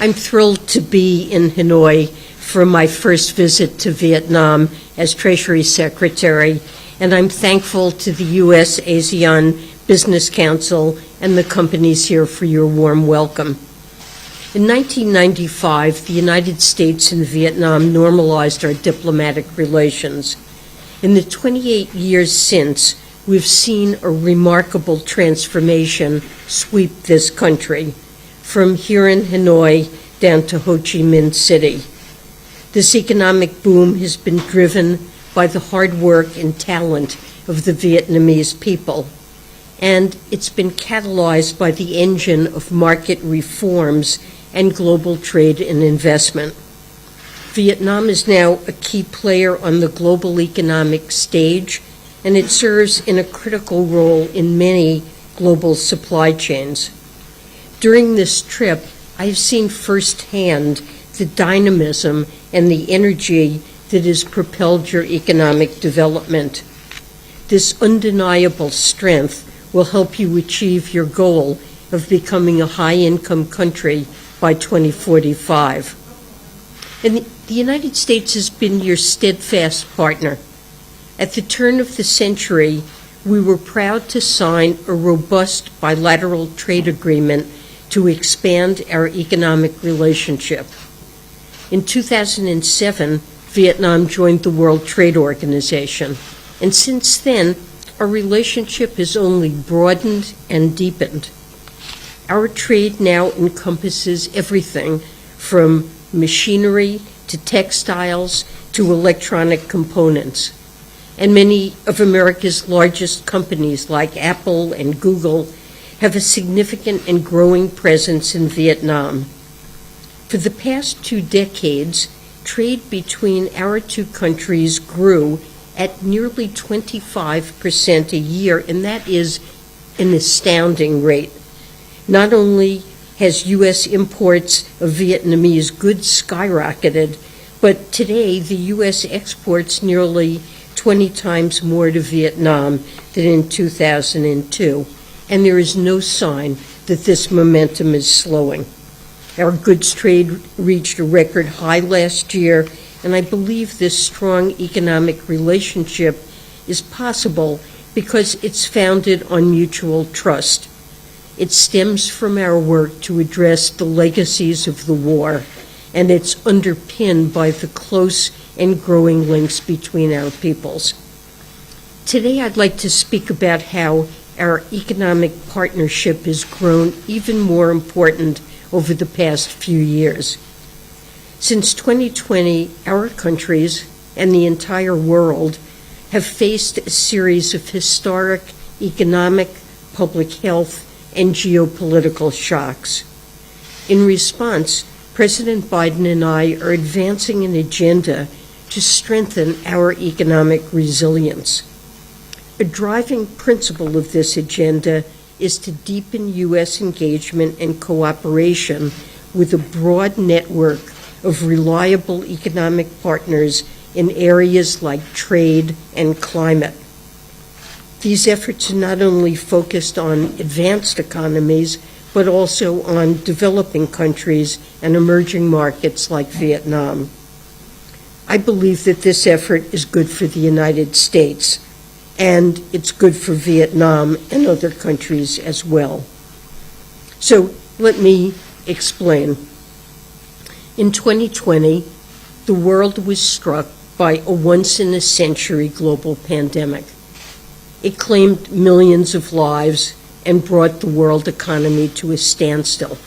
I'm thrilled to be in Hanoi for my first visit to Vietnam as Treasury Secretary, and I'm thankful to the U.S. ASEAN Business Council and the companies here for your warm welcome. In 1995, the United States and Vietnam normalized our diplomatic relations. In the 28 years since, we've seen a remarkable transformation sweep this country, from here in Hanoi down to Ho Chi Minh City. This economic boom has been driven by the hard work and talent of the Vietnamese people, and it's been catalyzed by the engine of market reforms and global trade and investment. Vietnam is now a key player on the global economic stage, and it serves in a critical role in many global supply chains. During this trip, I've seen firsthand the dynamism and the energy that has propelled your economic development. This undeniable strength will help you achieve your goal of becoming a high-income country by 2045. And the United States has been your steadfast partner. At the turn of the century, we were proud to sign a robust bilateral trade agreement to expand our economic relationship. In 2007, Vietnam joined the World Trade Organization, and since then, our relationship has only broadened and deepened. Our trade now encompasses everything from machinery to textiles to electronic components. And many of America's largest companies like Apple and Google have a significant and growing presence in Vietnam. For the past 2 decades, trade between our two countries grew at nearly 25% a year, and that is an astounding rate. Not only has U.S. imports of Vietnamese goods skyrocketed, but today the U.S. exports nearly 20 times more to Vietnam than in 2002, and there is no sign that this momentum is slowing. Our goods trade reached a record high last year, and I believe this strong economic relationship is possible because it's founded on mutual trust. It stems from our work to address the legacies of the war, and it's underpinned by the close and growing links between our peoples. Today, I'd like to speak about how our economic partnership has grown even more important over the past few years. Since 2020, our countries and the entire world have faced a series of historic economic, public health, and geopolitical shocks. In response, President Biden and I are advancing an agenda to strengthen our economic resilience. A driving principle of this agenda is to deepen U.S. engagement and cooperation with a broad network of reliable economic partners in areas like trade and climate. These efforts are not only focused on advanced economies, but also on developing countries and emerging markets like Vietnam. I believe that this effort is good for the United States, and it's good for Vietnam and other countries as well. So let me explain. In 2020, the world was struck by a once-in-a-century global pandemic. It claimed millions of lives and brought the world economy to a standstill.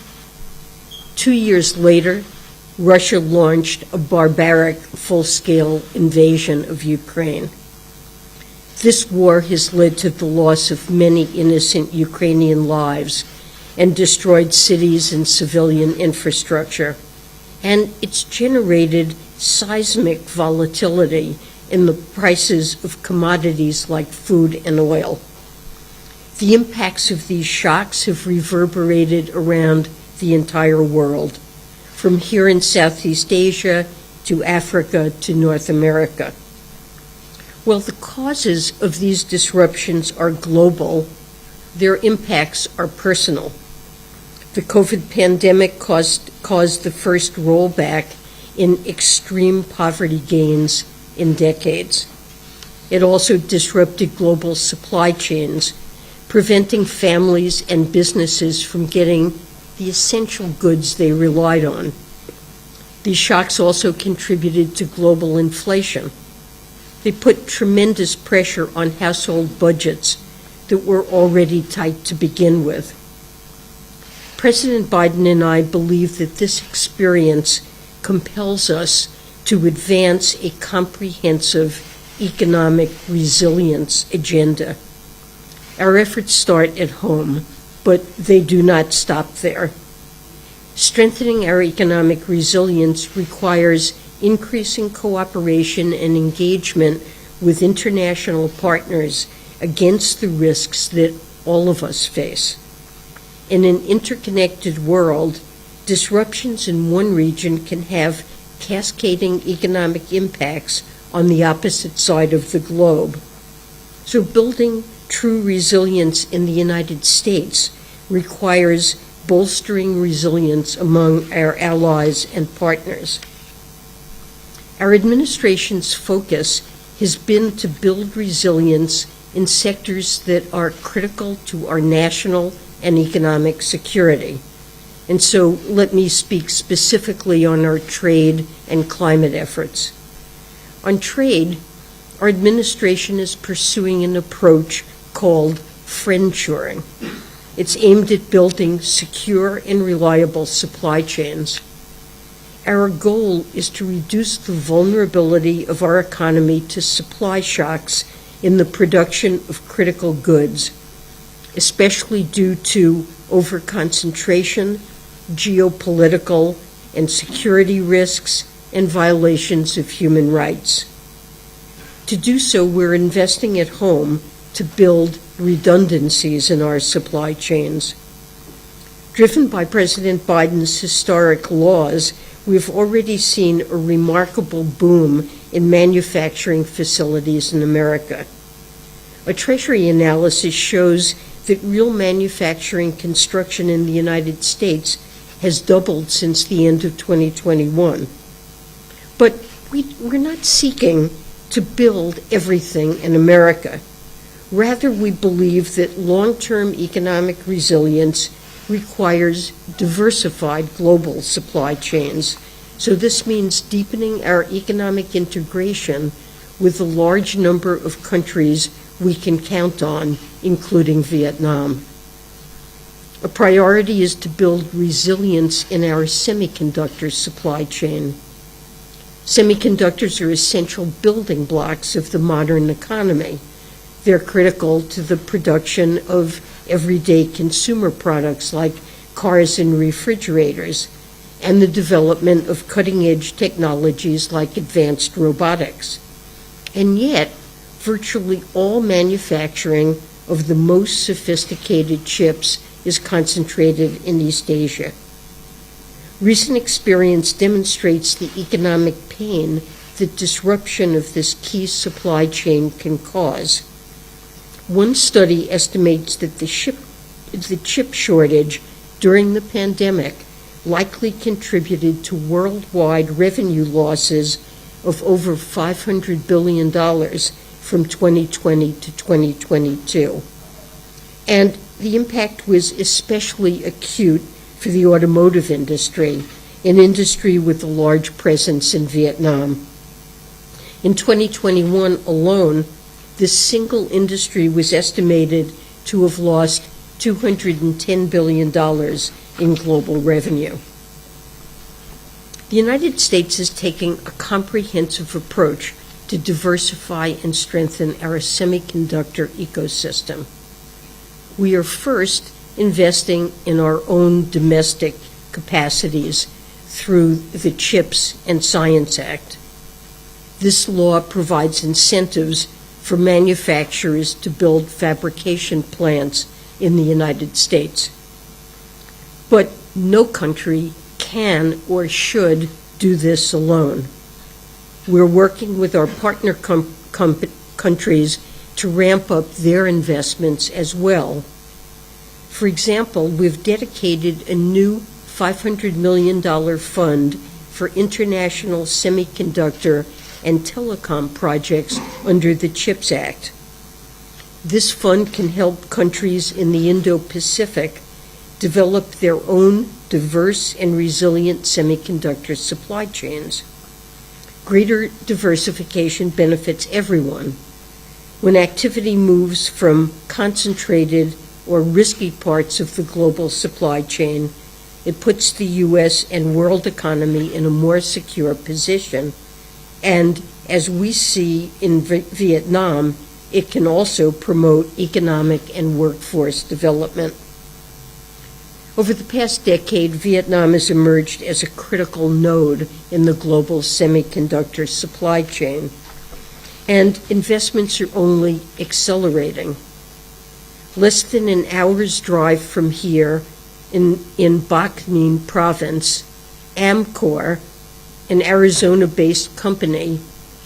2 years later, Russia launched a barbaric, full-scale invasion of Ukraine. This war has led to the loss of many innocent Ukrainian lives and destroyed cities and civilian infrastructure, and it's generated seismic volatility in the prices of commodities like food and oil. The impacts of these shocks have reverberated around the entire world, from here in Southeast Asia to Africa to North America. While the causes of these disruptions are global, their impacts are personal. The COVID pandemic caused caused the first rollback in extreme poverty gains in decades. It also disrupted global supply chains, preventing families and businesses from getting the essential goods they relied on. These shocks also contributed to global inflation. They put tremendous pressure on household budgets that were already tight to begin with. President Biden and I believe that this experience compels us to advance a comprehensive economic resilience agenda. Our efforts start at home, but they do not stop there. Strengthening our economic resilience requires increasing cooperation and engagement with international partners against the risks that all of us face. In an interconnected world, disruptions in one region can have cascading economic impacts on the opposite side of the globe. So building true resilience in the United States requires bolstering resilience among our allies and partners. Our administration's focus has been to build resilience in sectors that are critical to our national and economic security. And so let me speak specifically on our trade and climate efforts. On trade, our administration is pursuing an approach called friendshoring. It's aimed at building secure and reliable supply chains. Our goal is to reduce the vulnerability of our economy to supply shocks in the production of critical goods, especially due to overconcentration, geopolitical and security risks, and violations of human rights. To do so, we're investing at home to build redundancies in our supply chains. Driven by President Biden's historic laws, we've already seen a remarkable boom in manufacturing facilities in America. A Treasury analysis shows that real manufacturing construction in the United States has doubled since the end of 2021. But we're not seeking to build everything in America. Rather, we believe that long-term economic resilience requires diversified global supply chains. So this means deepening our economic integration with a large number of countries we can count on, including Vietnam. A priority is to build resilience in our semiconductor supply chain. Semiconductors are essential building blocks of the modern economy. They're critical to the production of everyday consumer products like cars and refrigerators, and the development of cutting-edge technologies like advanced robotics. And yet, virtually all manufacturing of the most sophisticated chips is concentrated in East Asia. Recent experience demonstrates the economic pain that disruption of this key supply chain can cause. One study estimates that the chip shortage during the pandemic likely contributed to worldwide revenue losses of over $500 billion from 2020 to 2022. And the impact was especially acute for the automotive industry, an industry with a large presence in Vietnam. In 2021 alone, this single industry was estimated to have lost $210 billion in global revenue. The United States is taking a comprehensive approach to diversify and strengthen our semiconductor ecosystem. We are first investing in our own domestic capacities through the CHIPS and Science Act. This law provides incentives for manufacturers to build fabrication plants in the United States. But no country can or should do this alone. We're working with our partner countries to ramp up their investments as well. For example, we've dedicated a new $500 million fund for international semiconductor and telecom projects under the CHIPS Act. This fund can help countries in the Indo-Pacific develop their own diverse and resilient semiconductor supply chains. Greater diversification benefits everyone. When activity moves from concentrated or risky parts of the global supply chain, it puts the U.S. and world economy in a more secure position. And as we see in Vietnam, it can also promote economic and workforce development. Over the past decade, Vietnam has emerged as a critical node in the global semiconductor supply chain, and investments are only accelerating. Less than an hour's drive from here, in Bac Ninh province, Amcor, an Arizona-based company,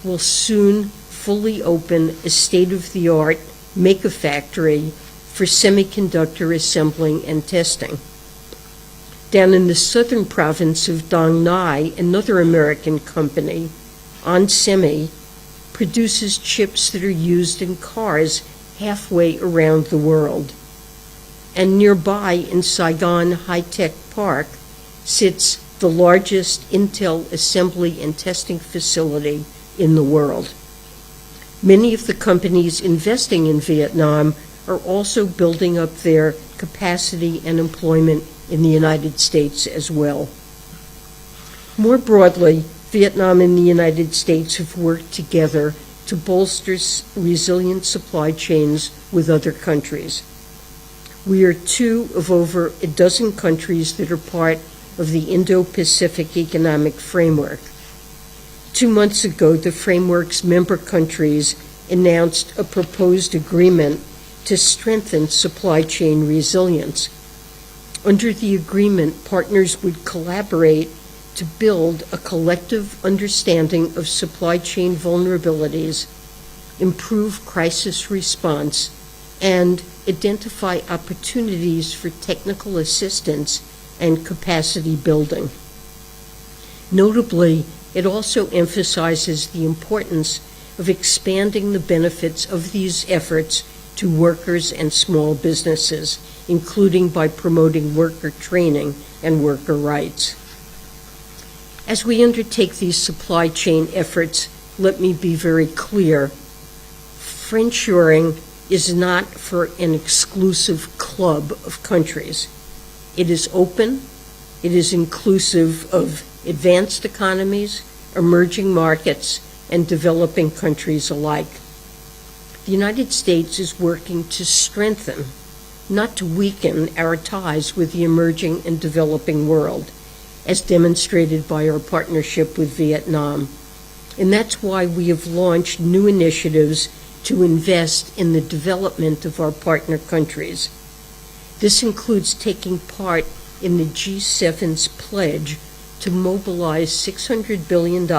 will soon fully open a state-of-the-art megafactory for semiconductor assembling and testing. Down in the southern province of Dong Nai, another American company, onsemi, produces chips that are used in cars halfway around the world. And nearby in Saigon High-Tech Park sits the largest Intel assembly and testing facility in the world. Many of the companies investing in Vietnam are also building up their capacity and employment in the United States as well. More broadly, Vietnam and the United States have worked together to bolster resilient supply chains with other countries. We are two of over a dozen countries that are part of the Indo-Pacific Economic Framework. 2 months ago, the framework's member countries announced a proposed agreement to strengthen supply chain resilience. Under the agreement, partners would collaborate to build a collective understanding of supply chain vulnerabilities, improve crisis response, and identify opportunities for technical assistance and capacity building. Notably, it also emphasizes the importance of expanding the benefits of these efforts to workers and small businesses, including by promoting worker training and worker rights. As we undertake these supply chain efforts, let me be very clear. Friendshoring is not for an exclusive club of countries. It is open, it is inclusive of advanced economies, emerging markets, and developing countries alike. The United States is working to strengthen, not to weaken, our ties with the emerging and developing world, as demonstrated by our partnership with Vietnam. And that's why we have launched new initiatives to invest in the development of our partner countries. This includes taking part in the G7's pledge to mobilize $600 billion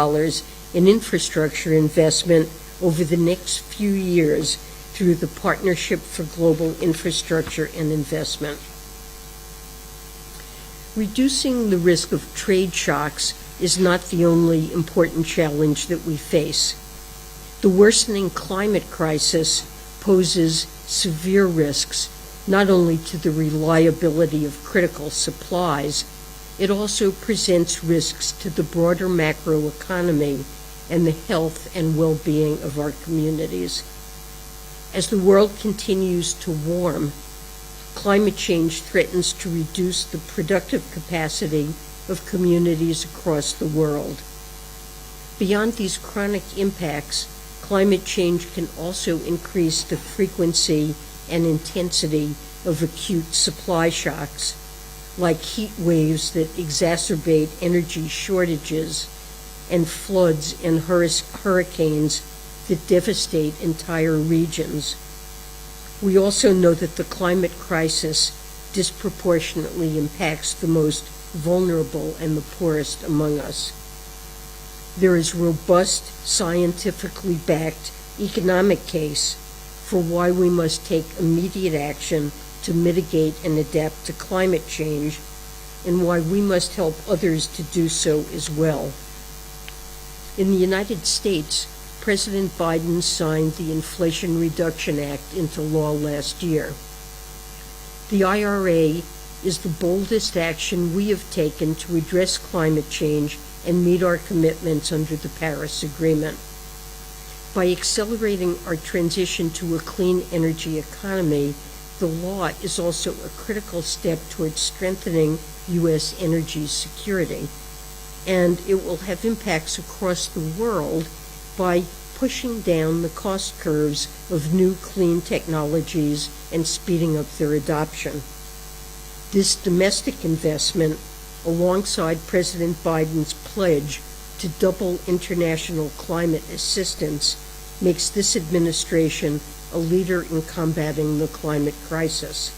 in infrastructure investment over the next few years through the Partnership for Global Infrastructure and Investment. Reducing the risk of trade shocks is not the only important challenge that we face. The worsening climate crisis poses severe risks not only to the reliability of critical supplies, it also presents risks to the broader macroeconomy and the health and well-being of our communities. As the world continues to warm, climate change threatens to reduce the productive capacity of communities across the world. Beyond these chronic impacts, climate change can also increase the frequency and intensity of acute supply shocks, like heat waves that exacerbate energy shortages and floods and hurricanes that devastate entire regions. We also know that the climate crisis disproportionately impacts the most vulnerable and the poorest among us. There is robust, scientifically backed economic case for why we must take immediate action to mitigate and adapt to climate change, and why we must help others to do so as well. In the United States, President Biden signed the Inflation Reduction Act into law last year. The IRA is the boldest action we have taken to address climate change and meet our commitments under the Paris Agreement. By accelerating our transition to a clean energy economy, the law is also a critical step towards strengthening U.S. energy security, and it will have impacts across the world by pushing down the cost curves of new clean technologies and speeding up their adoption. This domestic investment, alongside President Biden's pledge to double international climate assistance, makes this administration a leader in combating the climate crisis.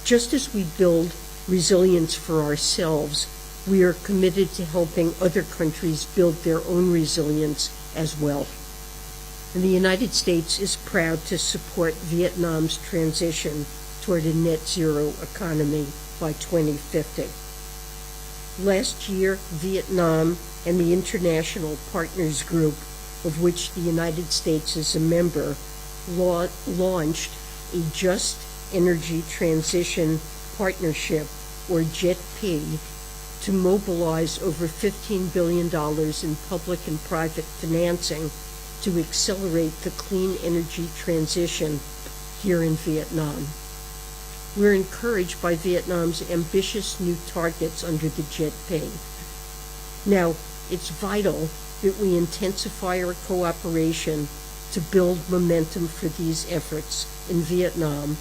Just as we build resilience for ourselves, we are committed to helping other countries build their own resilience as well. And the United States is proud to support Vietnam's transition toward a net zero economy by 2050. Last year, Vietnam and the International Partners Group, of which the United States is a member, launched a Just Energy Transition Partnership, or JETP, to mobilize over $15 billion in public and private financing to accelerate the clean energy transition here in Vietnam. We're encouraged by Vietnam's ambitious new targets under the JETP. Now, it's vital that we intensify our cooperation to build momentum for these efforts in Vietnam,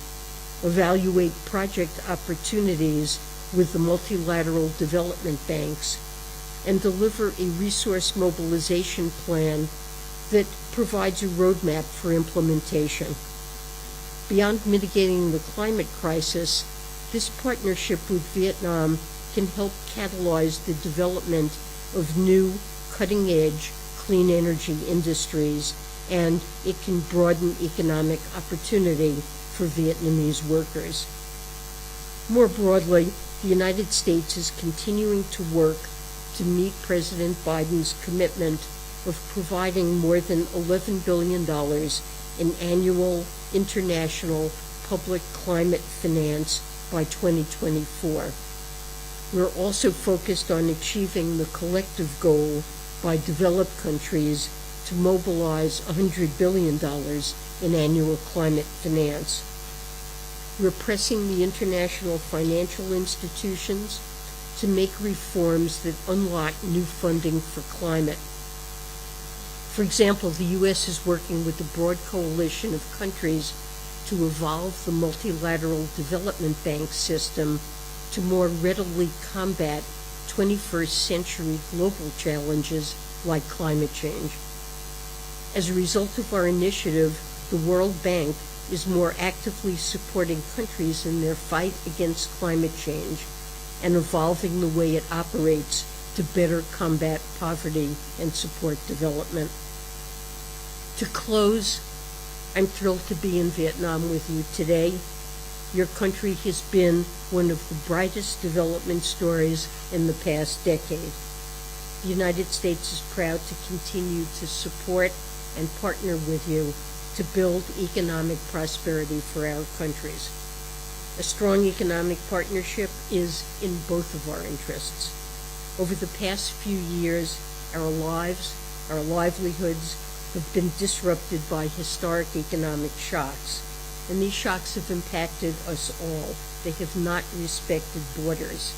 evaluate project opportunities with the multilateral development banks, and deliver a resource mobilization plan that provides a roadmap for implementation. Beyond mitigating the climate crisis, this partnership with Vietnam can help catalyze the development of new cutting-edge clean energy industries, and it can broaden economic opportunity for Vietnamese workers. More broadly, the United States is continuing to work to meet President Biden's commitment of providing more than $11 billion in annual international public climate finance by 2024. We're also focused on achieving the collective goal by developed countries to mobilize $100 billion in annual climate finance. We're pressing the international financial institutions to make reforms that unlock new funding for climate. For example, the U.S. is working with a broad coalition of countries to evolve the multilateral development bank system to more readily combat 21st century global challenges like climate change. As a result of our initiative, the World Bank is more actively supporting countries in their fight against climate change and evolving the way it operates to better combat poverty and support development. To close, I'm thrilled to be in Vietnam with you today. Your country has been one of the brightest development stories in the past decade. The United States is proud to continue to support and partner with you to build economic prosperity for our countries. A strong economic partnership is in both of our interests. Over the past few years, our lives, our livelihoods have been disrupted by historic economic shocks, and these shocks have impacted us all. They have not respected borders.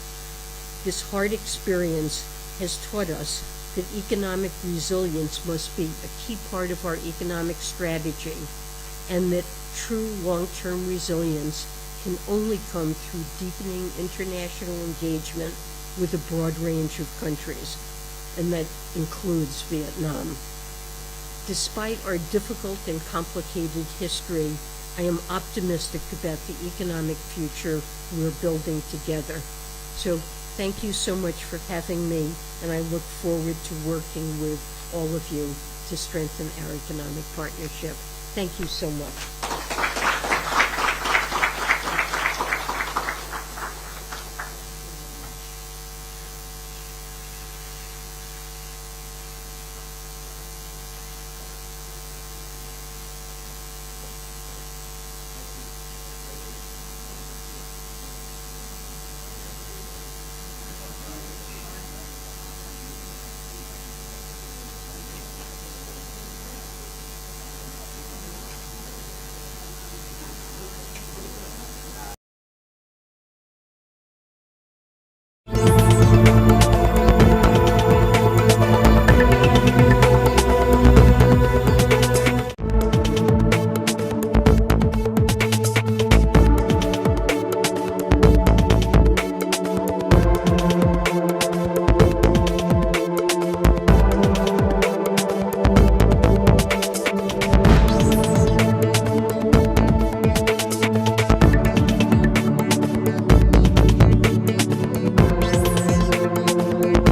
This hard experience has taught us that economic resilience must be a key part of our economic strategy, and that true long-term resilience can only come through deepening international engagement with a broad range of countries, and that includes Vietnam. Despite our difficult and complicated history, I am optimistic about the economic future we're building together. So thank you so much for having me, and I look forward to working with all of you to strengthen our economic partnership. Thank you so much.